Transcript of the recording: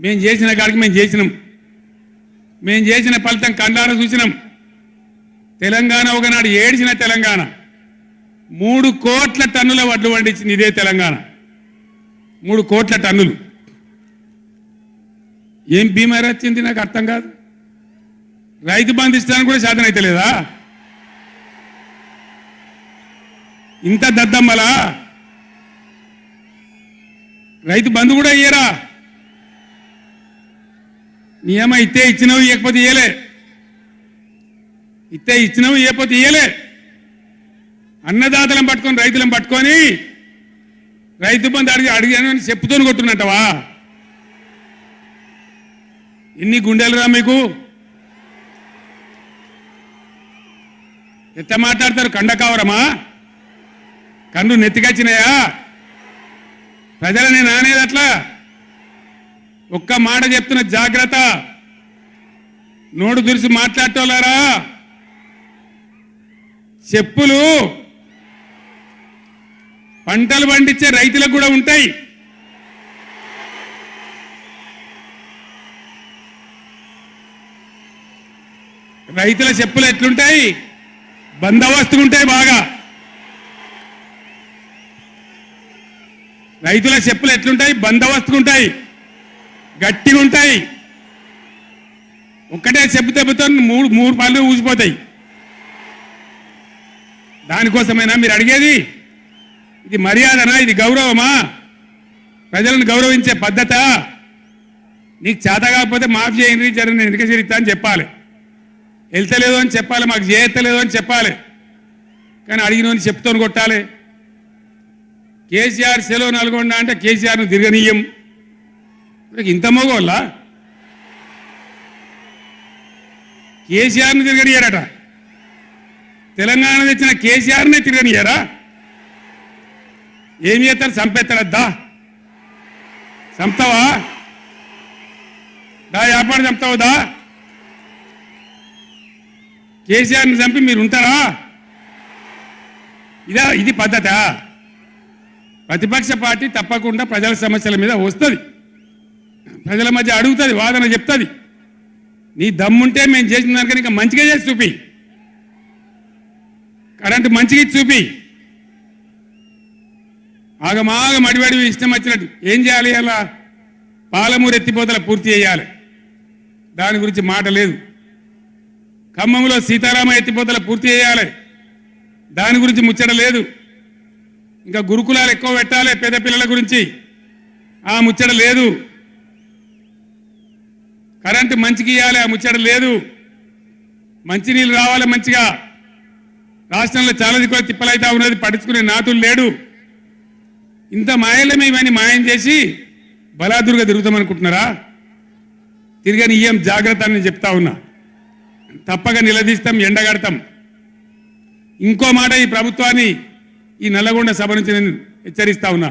మేము చేసిన కాడికి మేము చేసినాం. మేము చేసిన ఫలితం కండార చూసినాం. తెలంగాణ ఒకనాడు ఏడిచిన తెలంగాణ 3 కోట్ల టన్నుల వడ్లు పండించింది ఇదే తెలంగాణ. 3 కోట్ల టన్నులు. ఏం బీమారీ వచ్చింది నాకు అర్థం కాదు. రైతు బంధు ఇస్తానికి కూడా సాధన అయితే లేదా? ఇంత దద్దమ్మలా రైతు బంధు కూడా ఇయ్యరా? నియమ ఇస్తే ఇచ్చినవి ఇవ్వకపోతే ఇయ్యలే, ఇస్తే ఇచ్చినవి ఇవ్వకపోతే ఇయ్యలే. అన్నదాతలను పట్టుకొని రైతులను పట్టుకొని రైతు బంధు అడిగానని చెప్పుతోని కొట్టున్నట్టవా? ఎన్ని గుండెలు రా మీకు? ఎట్లా మాట్లాడతారు? కండకావరమా? కన్ను నెత్తికొచ్చినాయా? ప్రజలని నానేది అట్లా. ఒక్క మాట చెప్తున్న జాగ్రత్త. నోడు దురిసి మాట్లాడటోలారా, చెప్పులు పంటలు పండించే రైతులకు కూడా ఉంటాయి. రైతుల చెప్పులు ఎట్లుంటాయి? బందోబస్తుగా ఉంటాయి బాగా. రైతుల చెప్పులు ఎట్లుంటాయి? బందోబస్తుగా ఉంటాయి, గట్టిగా ఉంటాయి. ఒక్కటే చెప్పు దెబ్బతో మూడు పళ్ళు ఊసిపోతాయి. దానికోసమైనా మీరు అడిగేది? ఇది మర్యాదనా? ఇది గౌరవమా? ప్రజలను గౌరవించే పద్ధత? నీకు చేత కాకపోతే మాఫీ చేయండి, జరగని వెనుక చరిత్ర అని చెప్పాలి. వెళ్తలేదు అని చెప్పాలి, మాకు చేయలేదు అని చెప్పాలి. కానీ అడిగిన చెప్తోని కొట్టాలి. కేసీఆర్ సెలవు నల్గొండ అంటే కేసీఆర్ను తిరగనీయం. ఇంత మగోళ్ళ కేసీఆర్ను తిరగనియారట. తెలంగాణ తెచ్చిన కేసీఆర్నే తిరగనియారా? ఏమి చేస్తారు? చంపేస్తాడద్దా? చంపుతావా? దా వ్యాపారం చంపుతావుదా? కేసీఆర్ని చంపి మీరు ఉంటారా? ఇది పద్ధత? ప్రతిపక్ష పార్టీ తప్పకుండా ప్రజల సమస్యల మీద వస్తుంది, ప్రజల మధ్య అడుగుతుంది, వాదన చెప్తుంది. నీ దమ్ముంటే మేము చేసిన దానికన్నా ఇంకా మంచిగా చేసి చూపి. కరెంటు మంచిగా ఇచ్చి చూపి. ఆగమాగం అడివడి ఇష్టం వచ్చినట్టు ఏం చేయాలి? అలా పాలమూరు ఎత్తిపోతల పూర్తి చేయాలి, దాని గురించి మాట లేదు. ఖమ్మంలో సీతారామ ఎత్తిపోతల పూర్తి చేయాలి, దాని గురించి ముచ్చట లేదు. ఇంకా గురుకులాలు ఎక్కువ పెట్టాలి పేద పిల్లల గురించి, ఆ ముచ్చట లేదు. కరెంటు మంచిగా ఇవ్వాలి, ఆ ముచ్చట లేదు. మంచినీళ్ళు రావాలి మంచిగా. రాష్ట్రంలో చాలా దిక్కువ తిప్పలైతా ఉన్నది, పట్టించుకునే నాతులు లేడు. ఇంత మాయలమే ఇవన్నీ మాయం చేసి బలాదురుగా తిరుగుతామనుకుంటున్నారా? తిరగని ఇయ్యం, జాగ్రత్త అని చెప్తా ఉన్నా. తప్పక నిలదీస్తాం, ఎండగడతాం. ఇంకో మాట, ఈ ప్రభుత్వాన్ని ఈ నల్లగొండ సభ నుంచి నేను హెచ్చరిస్తా ఉన్నా.